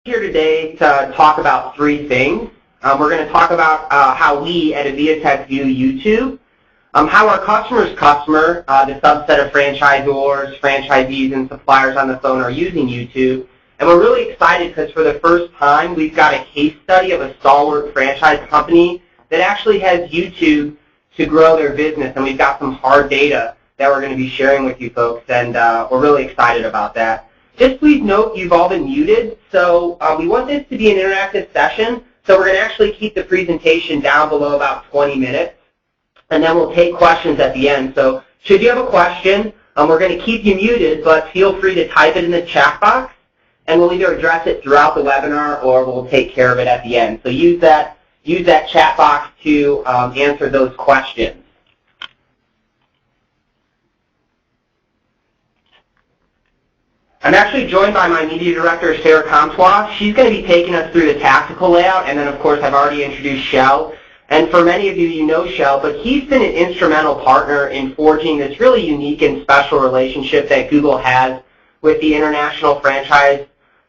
Here today to talk about three things. We're going to talk about how we at Aviatech view YouTube, how our customer's customer, the subset of franchisors, franchisees, and suppliers on the phone are using YouTube. And we're really excited because for the first time we've got a case study of a stalwart franchise company that actually has YouTube to grow their business. And we've got some hard data that we're going to be sharing with you folks, and we're really excited about that. Just please note you've all been muted, so we want this to be an interactive session, so we're going to actually keep the presentation down below about 20 minutes, and then we'll take questions at the end. So should you have a question, we're going to keep you muted, but feel free to type it in the chat box, and we'll either address it throughout the webinar or we'll take care of it at the end. So use that chat box to answer those questions. I'm actually joined by my media director, Sarah Comtois. She's going to be taking us through the tactical layout, and then of course I've already introduced Shell. And for many of you, you know Shell, but he's been an instrumental partner in forging this really unique and special relationship that Google has with the International Franchise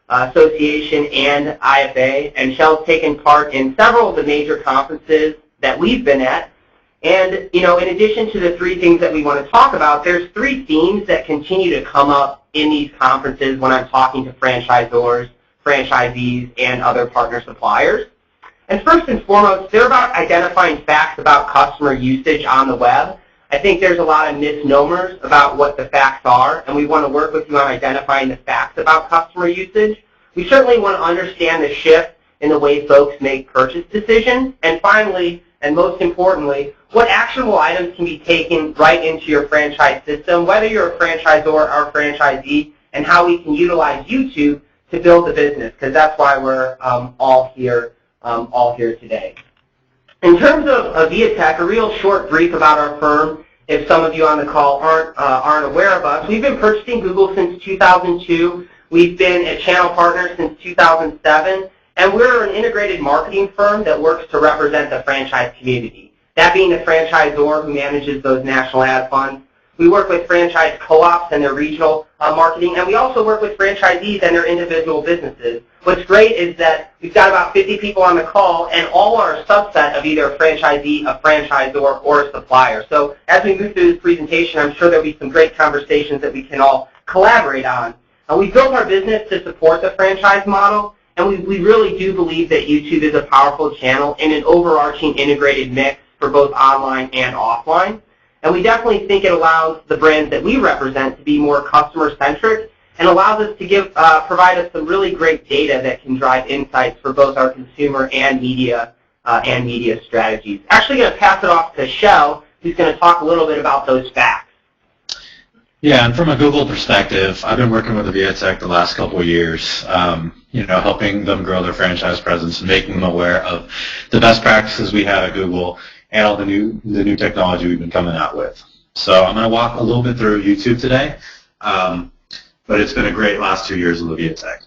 Association and IFA. And Shell's taken part in several of the major conferences that we've been at. And, you know, in addition to the three things that we want to talk about, there's three themes that continue to come up in these conferences when I'm talking to franchisors, franchisees, and other partner suppliers. And first and foremost, they're about identifying facts about customer usage on the web. I think there's a lot of misnomers about what the facts are, and we want to work with you on identifying the facts about customer usage. We certainly want to understand the shift in the way folks make purchase decisions. And finally, and most importantly, what actionable items can be taken right into your franchise system, whether you're a franchisor or a franchisee, and how we can utilize YouTube to build the business, because that's why we're all here today. In terms of Aviatech, a real short brief about our firm, if some of you on the call aren't aware of us. We've been purchasing Google since 2002. We've been a channel partner since 2007. And we're an integrated marketing firm that works to represent the franchise community. That being the franchisor who manages those national ad funds. We work with franchise co-ops and their regional marketing, and we also work with franchisees and their individual businesses. What's great is that we've got about 50 people on the call, and all are a subset of either a franchisee, a franchisor, or a supplier. So as we move through this presentation, I'm sure there'll be some great conversations that we can all collaborate on. We built our business to support the franchise model. And we really do believe that YouTube is a powerful channel in an overarching integrated mix for both online and offline. And we definitely think it allows the brands that we represent to be more customer-centric and allows us to provide us some really great data that can drive insights for both our consumer and media strategies. Actually going to pass it off to Shell, who's going to talk a little bit about those facts. Yeah, and from a Google perspective, I've been working with Aviatech the last couple of years, helping them grow their franchise presence and making them aware of the best practices we have at Google and all the new technology we've been coming out with. So I'm going to walk a little bit through YouTube today, but it's been a great last 2 years with Aviatech.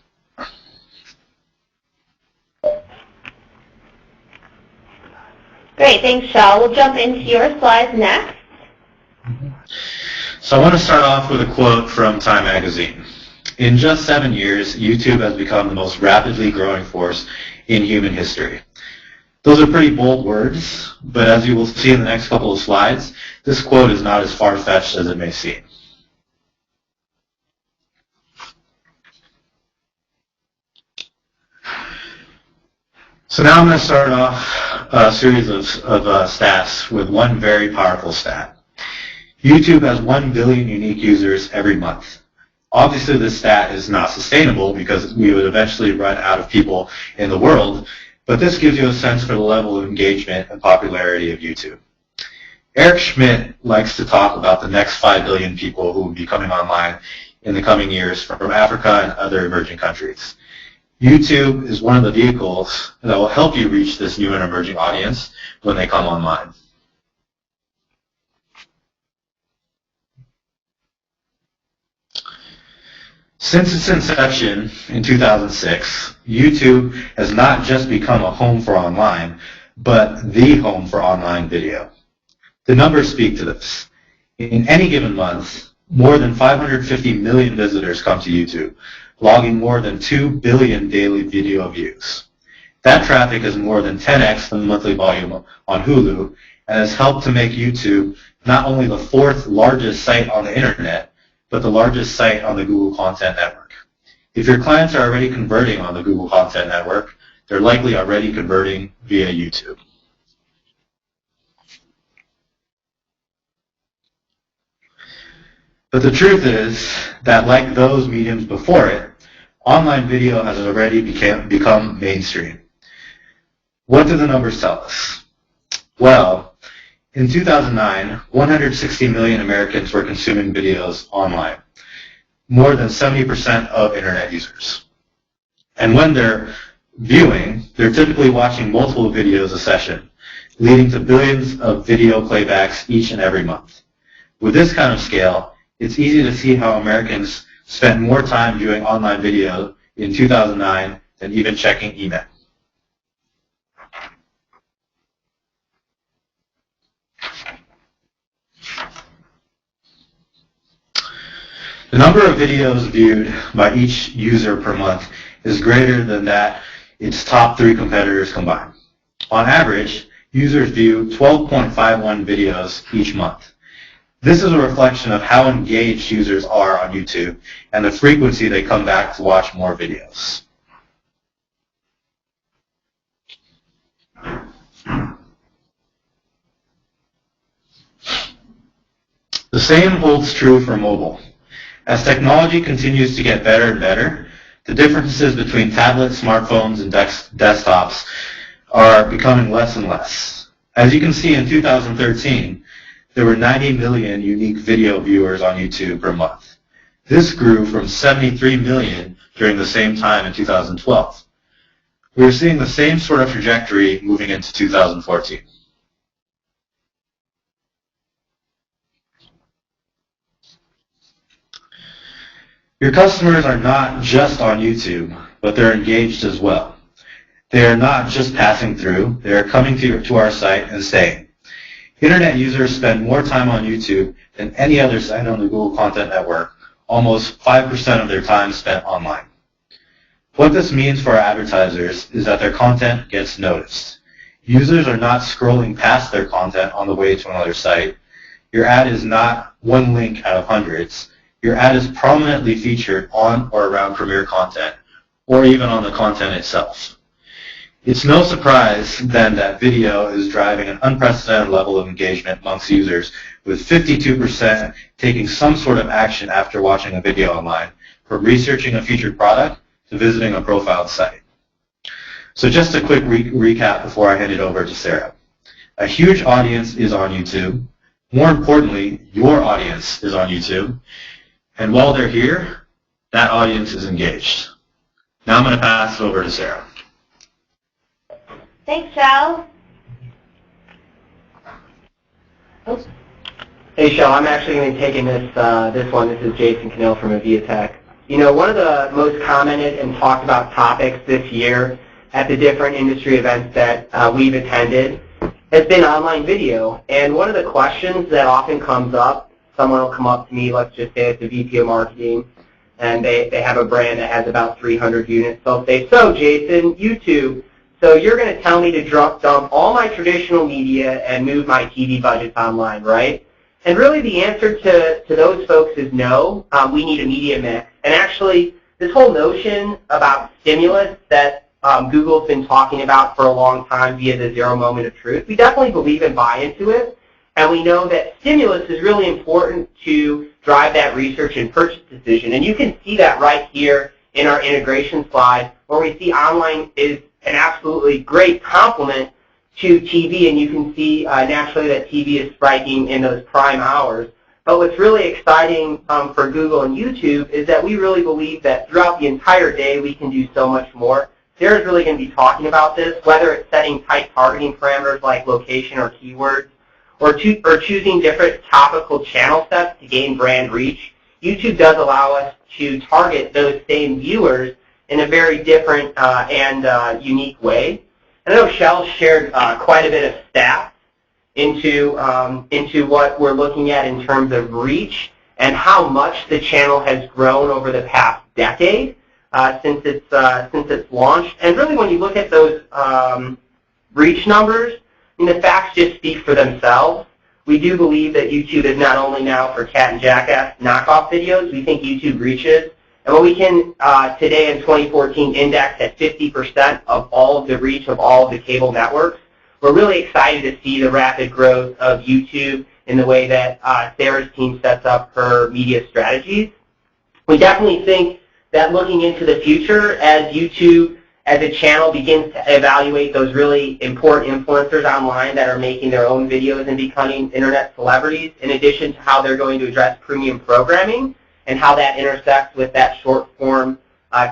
Great, thanks, Shell. We'll jump into your slides next. So I want to start off with a quote from Time Magazine. In just 7 years, YouTube has become the most rapidly growing force in human history. Those are pretty bold words, but as you will see in the next couple of slides, this quote is not as far-fetched as it may seem. So now I'm going to start off a series of stats with one very powerful stat. YouTube has 1 billion unique users every month. Obviously, this stat is not sustainable because we would eventually run out of people in the world, but this gives you a sense for the level of engagement and popularity of YouTube. Eric Schmidt likes to talk about the next 5 billion people who will be coming online in the coming years from Africa and other emerging countries. YouTube is one of the vehicles that will help you reach this new and emerging audience when they come online. Since its inception in 2006, YouTube has not just become a home for online, but the home for online video. The numbers speak to this. In any given month, More than 550 million visitors come to YouTube, logging more than 2 billion daily video views. That traffic is more than 10x the monthly volume on Hulu and has helped to make YouTube not only the 4th largest site on the internet, but the largest site on the Google Content Network. If your clients are already converting on the Google Content Network, they're likely already converting via YouTube. But the truth is that, like those mediums before it, online video has already become mainstream. What do the numbers tell us? Well, in 2009, 160 million Americans were consuming videos online, more than 70% of internet users. And when they're viewing, they're typically watching multiple videos a session, leading to billions of video playbacks each and every month. With this kind of scale, it's easy to see how Americans spent more time viewing online video in 2009 than even checking email. The number of videos viewed by each user per month is greater than that its top 3 competitors combined. On average, users view 12.51 videos each month. This is a reflection of how engaged users are on YouTube and the frequency they come back to watch more videos. The same holds true for mobile. As technology continues to get better and better, the differences between tablets, smartphones, and desktops are becoming less and less. As you can see, in 2013, there were 90 million unique video viewers on YouTube per month. This grew from 73 million during the same time in 2012. We're seeing the same sort of trajectory moving into 2014. Your customers are not just on YouTube, but they're engaged as well. They are not just passing through, they are coming to our site and staying. Internet users spend more time on YouTube than any other site on the Google Content Network, almost 5% of their time spent online. What this means for our advertisers is that their content gets noticed. Users are not scrolling past their content on the way to another site. Your ad is not one link out of hundreds. Your ad is prominently featured on or around premier content, or even on the content itself. It's no surprise, then, that video is driving an unprecedented level of engagement amongst users, with 52% taking some sort of action after watching a video online, from researching a featured product to visiting a profiled site. So just a quick recap before I hand it over to Sarah. A huge audience is on YouTube. More importantly, your audience is on YouTube. And while they're here, that audience is engaged. Now I'm going to pass it over to Sarah. Thanks, Shal. Oops. Hey, Shel, I'm actually going to be taking this one. This is Jason Cannell from Aviatech. You know, one of the most commented and talked about topics this year at the different industry events that we've attended has been online video. And one of the questions that often comes up, someone will come up to me, let's just say it's a VP of marketing, and they have a brand that has about 300 units. They'll say, so Jason, YouTube, so you're going to tell me to dump all my traditional media and move my TV budgets online, right? And really the answer to those folks is no. We need a media mix. And actually, this whole notion about stimulus that Google's been talking about for a long time via the zero moment of truth, we definitely believe and buy into it. And we know that stimulus is really important to drive that research and purchase decision. And you can see that right here in our integration slide, where we see online is an absolutely great complement to TV. And you can see naturally that TV is spiking in those prime hours. But what's really exciting for Google and YouTube is that we really believe that throughout the entire day we can do so much more. Sarah's really going to be talking about this, whether it's setting tight targeting parameters like location or keywords, or choosing different topical channel sets to gain brand reach. YouTube does allow us to target those same viewers in a very different and unique way. And I know Shel shared quite a bit of stats into what we're looking at in terms of reach and how much the channel has grown over the past decade since it's launched. And really, when you look at those reach numbers, the facts just speak for themselves. We do believe that YouTube is not only now for cat and jackass knockoff videos. We think YouTube reaches. And when we can, today in 2014, index at 50% of all of the reach of all of the cable networks, we're really excited to see the rapid growth of YouTube in the way that Sarah's team sets up her media strategies. We definitely think that looking into the future, as YouTube as a channel begins to evaluate those really important influencers online that are making their own videos and becoming internet celebrities, in addition to how they're going to address premium programming and how that intersects with that short-form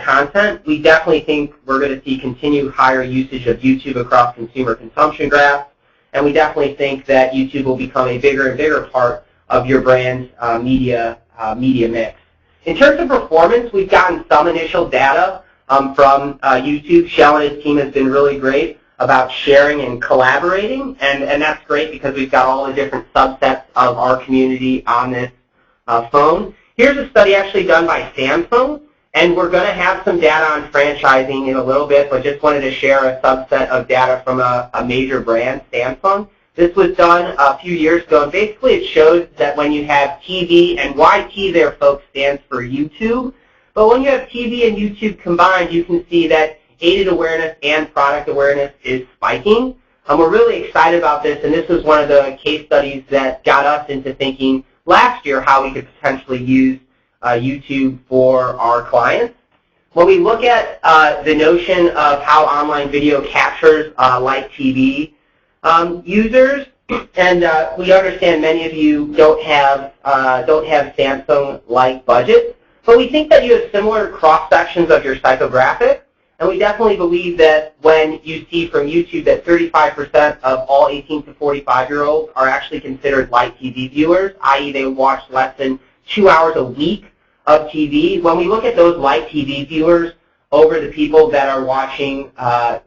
content, we definitely think we're going to see continued higher usage of YouTube across consumer consumption graphs, and we definitely think that YouTube will become a bigger and bigger part of your brand's media mix. In terms of performance, we've gotten some initial data from YouTube. Shell and his team has been really great about sharing and collaborating, and that's great because we've got all the different subsets of our community on this phone. Here's a study actually done by Samsung, and we're going to have some data on franchising in a little bit, but just wanted to share a subset of data from a major brand, Samsung. This was done a few years ago, and basically it shows that when you have TV, and YT there, folks, stands for YouTube, but when you have TV and YouTube combined, you can see that aided awareness and product awareness is spiking. We're really excited about this, and this was one of the case studies that got us into thinking last year how we could potentially use YouTube for our clients. When we look at the notion of how online video captures like TV users, and we understand many of you don't have Samsung-like budgets, but we think that you have similar cross-sections of your psychographic, and we definitely believe that when you see from YouTube that 35% of all 18 to 45-year-olds are actually considered light TV viewers, i.e. they watch less than 2 hours a week of TV. When we look at those light TV viewers over the people that are watching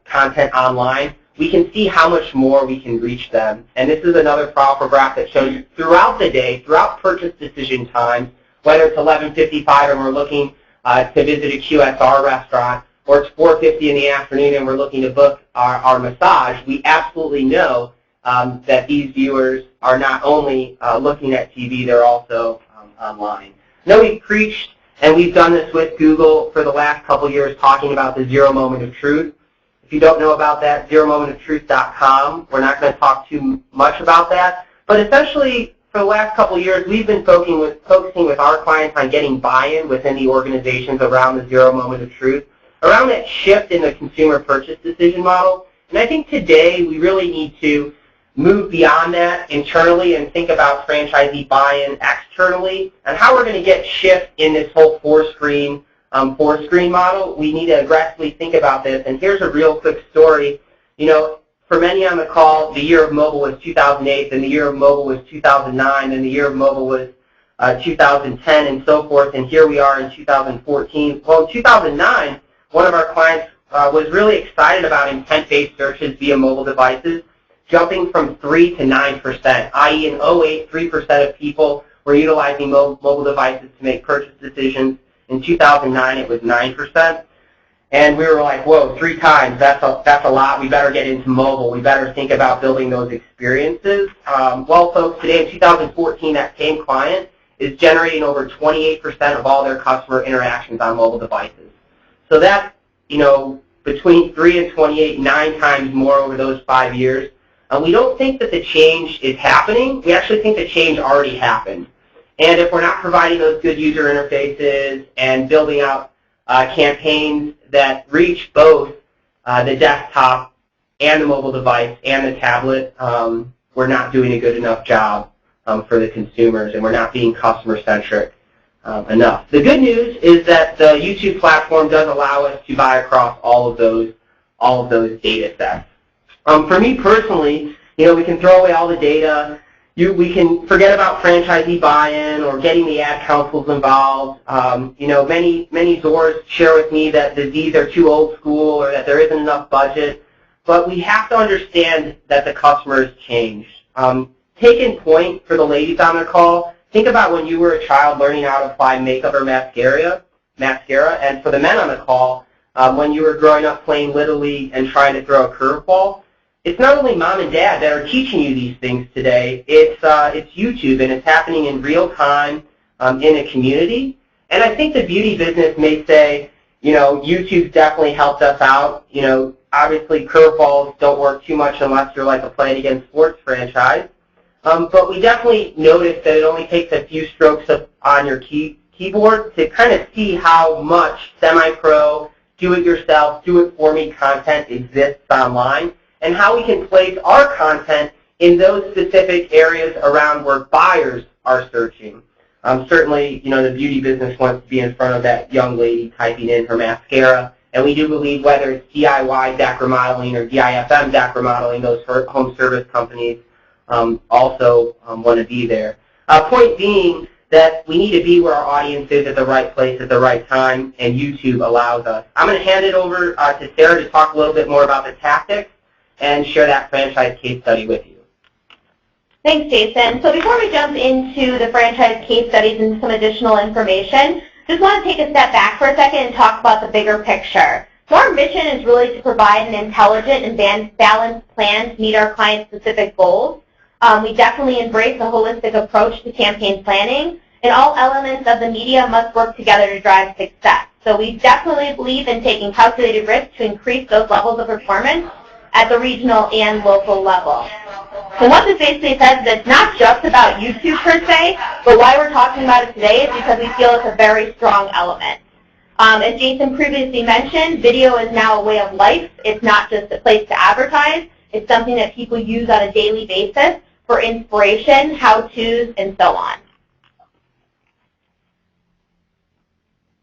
content online, we can see how much more we can reach them. And this is another powerful graph that shows throughout the day, throughout purchase decision times, whether it's 11:55 and we're looking to visit a QSR restaurant, or it's 4:50 in the afternoon and we're looking to book our massage, we absolutely know that these viewers are not only looking at TV, they're also online. I know we've preached, and we've done this with Google for the last couple years, talking about the zero moment of truth. If you don't know about that, zeromomentoftruth.com. We're not going to talk too much about that. But essentially, for the last couple years, we've been focusing with our clients on getting buy-in within the organizations around the zero moment of truth, around that shift in the consumer purchase decision model. And I think today we really need to move beyond that internally and think about franchisee buy-in externally and how we're going to get shift in this whole four-screen model. We need to aggressively think about this. And here's a real quick story. You know, for many on the call, the year of mobile was 2008, and the year of mobile was 2009, and the year of mobile was 2010, and so forth. And here we are in 2014. Well, in 2009, one of our clients was really excited about intent-based searches via mobile devices, jumping from 3 to 9%, i.e. in 2008, 3% of people were utilizing mobile devices to make purchase decisions. In 2009, it was 9%. And we were like, whoa, 3 times, that's a lot. We better get into mobile. We better think about building those experiences. Well, folks, today in 2014, that same client is generating over 28% of all their customer interactions on mobile devices. So that's, you know, between 3 and 28, 9 times more over those 5 years. We don't think that the change is happening. We actually think the change already happened. And if we're not providing those good user interfaces and building out campaigns that reach both the desktop and the mobile device and the tablet, we're not doing a good enough job for the consumers, and we're not being customer-centric enough. The good news is that the YouTube platform does allow us to buy across all of those data sets. For me personally, you know, we can throw away all the data. We can forget about franchisee buy-in or getting the ad councils involved. You know, many Zors share with me that these are too old school or that there isn't enough budget. But we have to understand that the customer has changed. Take in point for the ladies on the call, think about when you were a child learning how to apply makeup or mascara, and for the men on the call, when you were growing up playing Little League and trying to throw a curveball, it's not only mom and dad that are teaching you these things today, it's YouTube, and it's happening in real time in a community. And I think the beauty business may say, you know, YouTube's definitely helped us out. You know, obviously curveballs don't work too much unless you're like a Play It Again sports franchise. But we definitely noticed that it only takes a few strokes on your keyboard to kind of see how much semi-pro, do-it-yourself, do-it-for-me content exists online, and how we can place our content in those specific areas around where buyers are searching. Certainly, you know, the beauty business wants to be in front of that young lady typing in her mascara, and we do believe whether it's DIY deck remodeling or DIFM deck remodeling, those home service companies also want to be there. Point being that we need to be where our audience is at the right place at the right time, and YouTube allows us. I'm going to hand it over to Sarah to talk a little bit more about the tactics and share that franchise case study with you. Thanks, Jason. So before we jump into the franchise case studies and some additional information, just want to take a step back for a second and talk about the bigger picture. So our mission is really to provide an intelligent and balanced plan to meet our clients' specific goals. We definitely embrace a holistic approach to campaign planning, and all elements of the media must work together to drive success. So we definitely believe in taking calculated risks to increase those levels of performance at the regional and local level. So what this basically says is it's not just about YouTube per se, but why we're talking about it today is because we feel it's a very strong element. As Jason previously mentioned, video is now a way of life. It's not just a place to advertise. It's something that people use on a daily basis for inspiration, how-tos, and so on.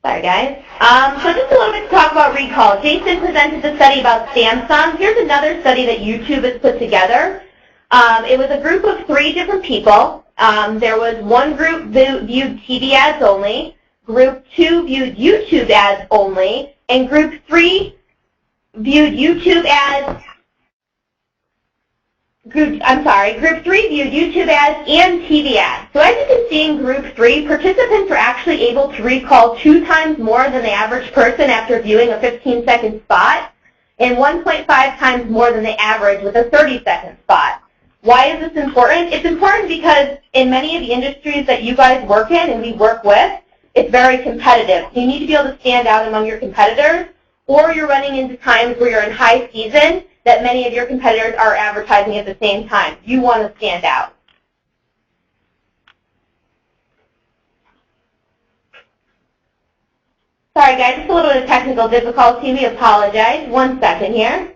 Sorry, guys. So just a little bit to talk about recall. Jason presented the study about Samsung. Here's another study that YouTube has put together. It was a group of 3 different people. There was one group that viewed TV ads only, group 2 viewed YouTube ads only, and group 3 viewed YouTube ads. Group 3 viewed YouTube ads and TV ads. So as you can see in group 3, participants were actually able to recall 2 times more than the average person after viewing a 15-second spot, and 1.5 times more than the average with a 30-second spot. Why is this important? It's important because in many of the industries that you guys work in and we work with, it's very competitive. So you need to be able to stand out among your competitors, or you're running into times where you're in high season that many of your competitors are advertising at the same time. You want to stand out. Sorry guys, just a little bit of technical difficulty. We apologize. 1 second here.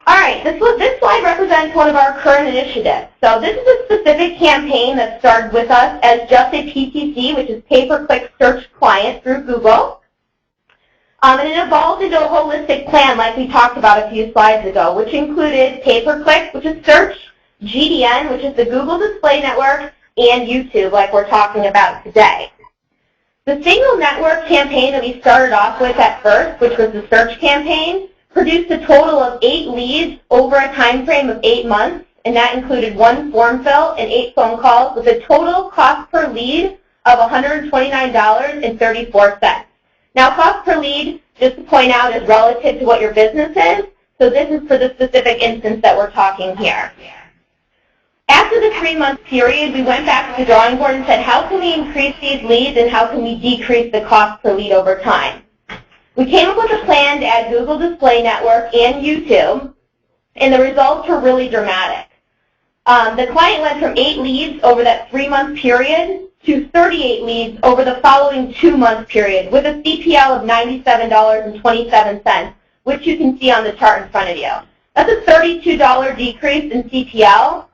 All right, this slide represents one of our current initiatives. So this is a specific campaign that started with us as just a PCC, which is pay-per-click search client through Google. And it evolved into a holistic plan like we talked about a few slides ago, which included pay-per-click, which is search, GDN, which is the Google Display Network, and YouTube, like we're talking about today. The single network campaign that we started off with at first, which was the search campaign, produced a total of 8 leads over a time frame of 8 months, and that included 1 form fill and 8 phone calls with a total cost per lead of $129.34. Now, cost per lead, just to point out, is relative to what your business is, so this is for the specific instance that we're talking here. After the 3-month period, we went back to the drawing board and said, how can we increase these leads and how can we decrease the cost per lead over time? We came up with a plan to add Google Display Network and YouTube, and the results were really dramatic. The client went from 8 leads over that 3-month period to 38 leads over the following 2-month period with a CPL of $97.27, which you can see on the chart in front of you. That's a $32 decrease in CPL.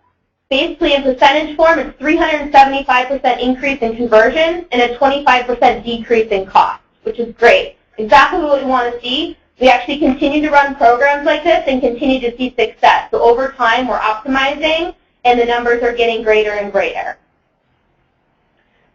Basically, in percentage form, it's 375% increase in conversion and a 25% decrease in cost, which is great. Exactly what we want to see. We actually continue to run programs like this and continue to see success. So over time, we're optimizing, and the numbers are getting greater and greater.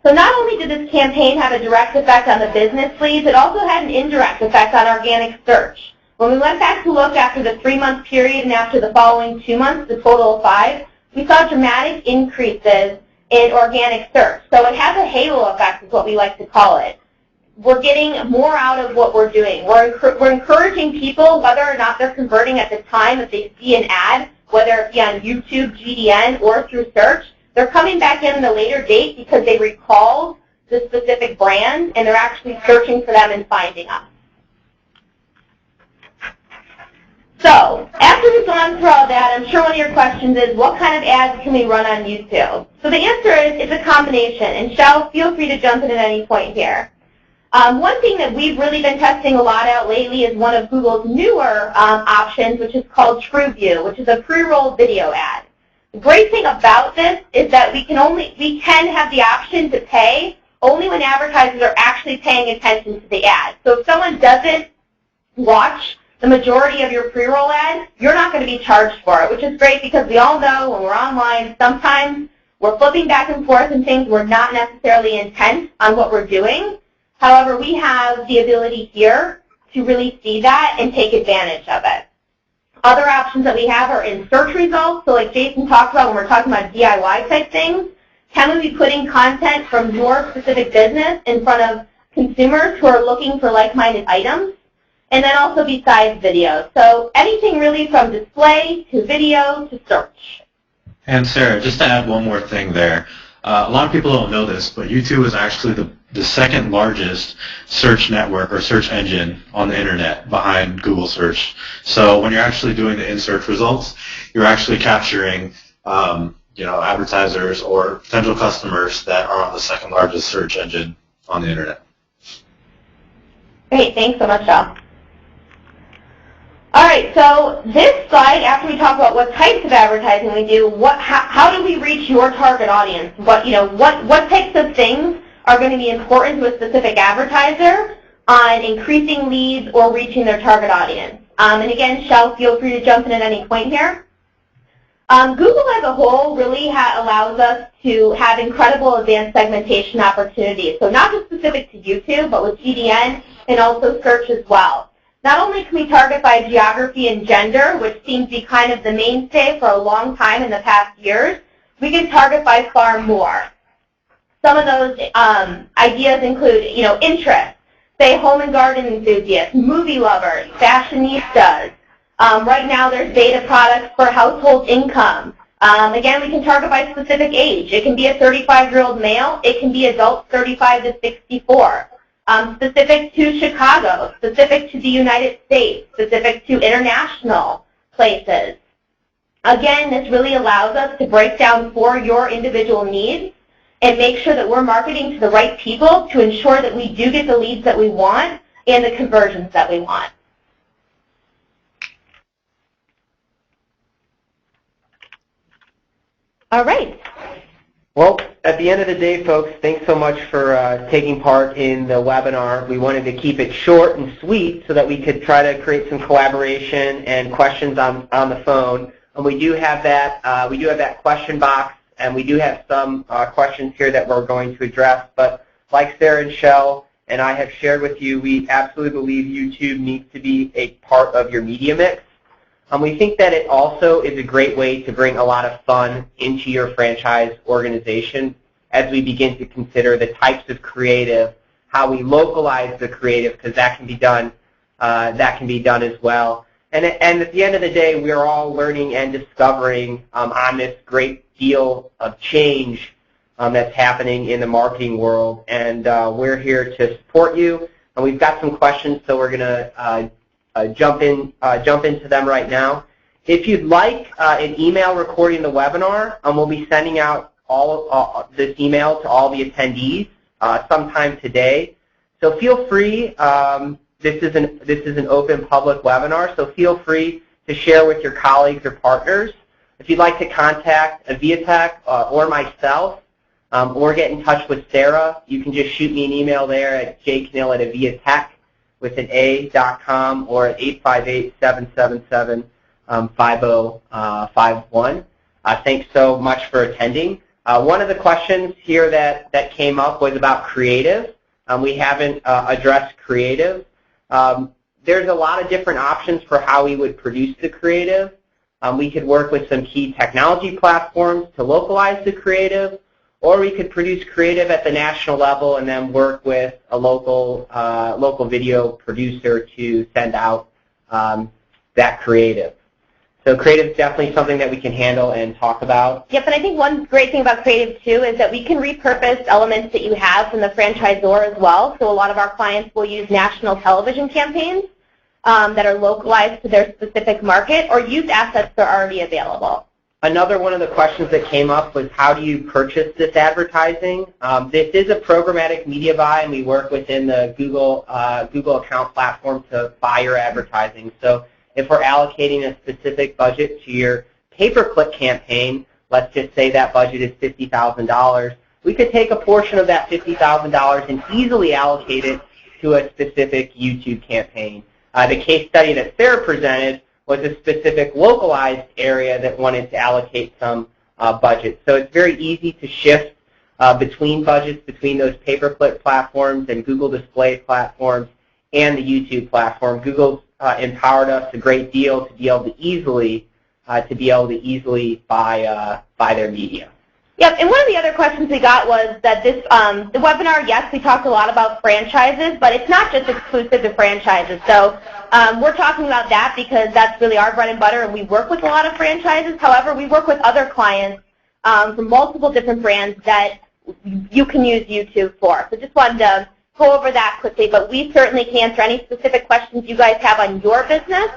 So not only did this campaign have a direct effect on the business leads, it also had an indirect effect on organic search. When we went back to look after the 3-month period and after the following 2 months, the total of 5, we saw dramatic increases in organic search. So it has a halo effect is what we like to call it. We're getting more out of what we're doing. We're encouraging people, whether or not they're converting at the time that they see an ad, whether it be on YouTube, GDN, or through search, they're coming back in a later date because they recall the specific brand and they're actually searching for them and finding us. So, after we've gone through all that, I'm sure one of your questions is, what kind of ads can we run on YouTube? So the answer is, it's a combination. And Shell, feel free to jump in at any point here. One thing that we've really been testing a lot out lately is one of Google's newer options, which is called TrueView, which is a pre-roll video ad. The great thing about this is that we can have the option to pay only when advertisers are actually paying attention to the ad. So if someone doesn't watch the majority of your pre-roll ad, you're not going to be charged for it, which is great because we all know when we're online, sometimes we're flipping back and forth and things we're not necessarily intent on what we're doing. However, we have the ability here to really see that and take advantage of it. Other options that we have are in search results. So like Jason talked about when we're talking about DIY type things, can we be putting content from your specific business in front of consumers who are looking for like-minded items? And then also besides video. So anything really from display to video to search. And Sarah, just to add one more thing there. A lot of people don't know this, but YouTube is actually the second largest search network or search engine on the internet behind Google search. So when you're actually doing the in-search results, you're actually capturing advertisers or potential customers that are on the second largest search engine on the internet. Great, thanks so much, Shel. All right, so this slide, after we talk about what types of advertising we do, how do we reach your target audience? What types of things are going to be important to a specific advertiser on increasing leads or reaching their target audience? And again, Shel, feel free to jump in at any point here. Google as a whole really allows us to have incredible advanced segmentation opportunities. So not just specific to YouTube, but with GDN and also search as well. Not only can we target by geography and gender, which seems to be kind of the mainstay for a long time in the past years, we can target by far more. Some of those ideas include, interests, say home and garden enthusiasts, movie lovers, fashionistas. Right now there's beta products for household income. Again, we can target by specific age. It can be a 35-year-old male. It can be adults 35 to 64. Specific to Chicago, specific to the United States, specific to international places. Again, this really allows us to break down for your individual needs and make sure that we're marketing to the right people to ensure that we do get the leads that we want and the conversions that we want. All right. Well, at the end of the day, folks, thanks so much for taking part in the webinar. We wanted to keep it short and sweet so that we could try to create some collaboration and questions on the phone. And we do have that. We do have that question box, and we do have some questions here that we're going to address. But like Sarah and Shel and I have shared with you, we absolutely believe YouTube needs to be a part of your media mix. We think that it also is a great way to bring a lot of fun into your franchise organization as we begin to consider the types of creative, how we localize the creative, because that can be done. That can be done as well. And at the end of the day, we're all learning and discovering on this great deal of change that's happening in the marketing world. And we're here to support you. And we've got some questions, so we're going to jump into them right now. If you'd like an email recording the webinar, we'll be sending out this email to all the attendees sometime today. So feel free. This is an open public webinar, so feel free to share with your colleagues or partners. If you'd like to contact Aviatech or myself, or get in touch with Sarah, you can just shoot me an email there at jknill@aviatech with an A.com or at 858-777-5051. Thanks so much for attending. One of the questions here that came up was about creative. We haven't addressed creative. There's a lot of different options for how we would produce the creative. We could work with some key technology platforms to localize the creative, or we could produce creative at the national level and then work with a local video producer to send out that creative. So creative is definitely something that we can handle and talk about. Yep, and I think one great thing about creative too is that we can repurpose elements that you have from the franchisor as well. So a lot of our clients will use national television campaigns that are localized to their specific market, or use assets that are already available. Another one of the questions that came up was, how do you purchase this advertising? This is a programmatic media buy, and we work within the Google account platform to buy your advertising. So if we're allocating a specific budget to your pay-per-click campaign, let's just say that budget is $50,000, we could take a portion of that $50,000 and easily allocate it to a specific YouTube campaign. The case study that Sarah presented was a specific localized area that wanted to allocate some budget. So it's very easy to shift between budgets between those pay-per-click platforms and Google Display platforms and the YouTube platform. Google's empowered us a great deal to be able to easily buy their media. Yep, and one of the other questions we got was that this the webinar, yes, we talked a lot about franchises, but it's not just exclusive to franchises. So we're talking about that because that's really our bread and butter, and we work with a lot of franchises. However, we work with other clients from multiple different brands that you can use YouTube for. So just wanted to go over that quickly, but we certainly can answer any specific questions you guys have on your business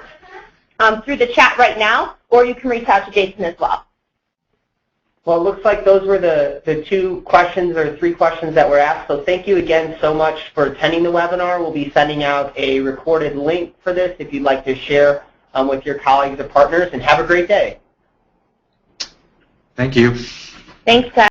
through the chat right now, or you can reach out to Jason as well. Well, it looks like those were the 2 questions or 3 questions that were asked. So thank you again so much for attending the webinar. We'll be sending out a recorded link for this if you'd like to share with your colleagues or partners, and have a great day. Thank you. Thanks, guys.